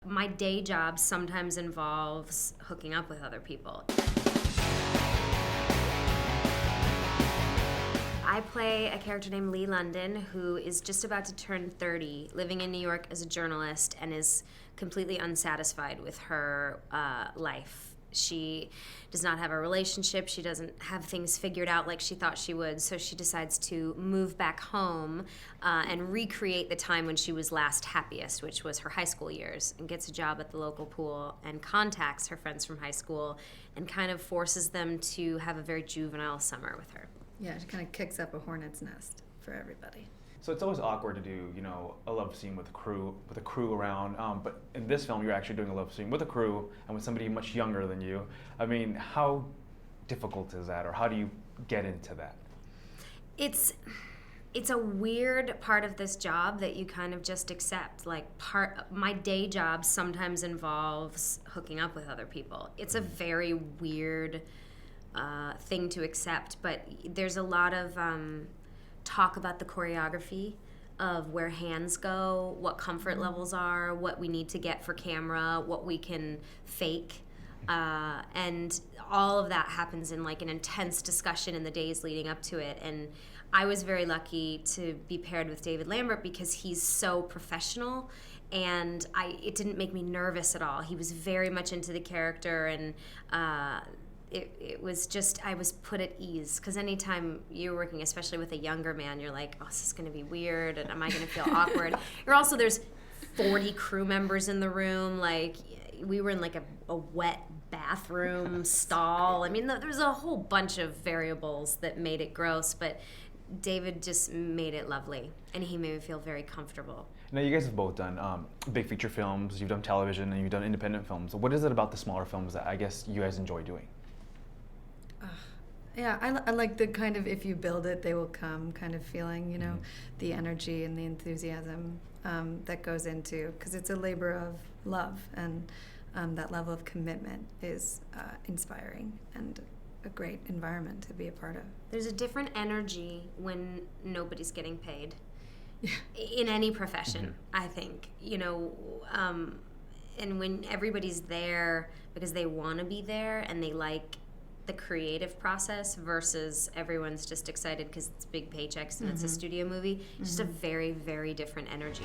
My day job sometimes involves hooking up with other people. I play a character named Lee London who is just about to turn 30, living in New York as a journalist, and is completely unsatisfied with her life. She does not have a relationship. She doesn't have things figured out like she thought she would, so she decides to move back home and recreate the time when she was last happiest, which was her high school years, and gets a job at the local pool and contacts her friends from high school and kind of forces them to have a very juvenile summer with her. Yeah, she kind of kicks up a hornet's nest for everybody. So it's always awkward to do, a love scene with a crew around. But in this film, you're actually doing a love scene with a crew and with somebody much younger than you. I mean, how difficult is that, or how do you get into that? It's a weird part of this job that you kind of just accept. Like, my day job sometimes involves hooking up with other people. It's a very weird thing to accept, but there's a lot of talk about the choreography of where hands go, what comfort levels are, what we need to get for camera, what we can fake. And all of that happens in like an intense discussion in the days leading up to it. And I was very lucky to be paired with David Lambert because he's so professional, and it didn't make me nervous at all. He was very much into the character, and it was just, I was put at ease, because anytime you're working, especially with a younger man, you're like, oh, this is going to be weird, and am I going to feel awkward? Or also, there's 40 crew members in the room. Like, we were in like a wet bathroom stall. I mean, there's a whole bunch of variables that made it gross, but David just made it lovely, and he made me feel very comfortable. Now, you guys have both done big feature films, you've done television, and you've done independent films. What is it about the smaller films that I guess you guys enjoy doing? Yeah, I like the kind of if you build it, they will come kind of feeling, the energy and the enthusiasm that goes into, because it's a labor of love, and that level of commitment is inspiring and a great environment to be a part of. There's a different energy when nobody's getting paid. In any profession, I think, and when everybody's there because they want to be there and they like the creative process versus everyone's just excited because it's big paychecks and it's a studio movie. Just a very, very different energy.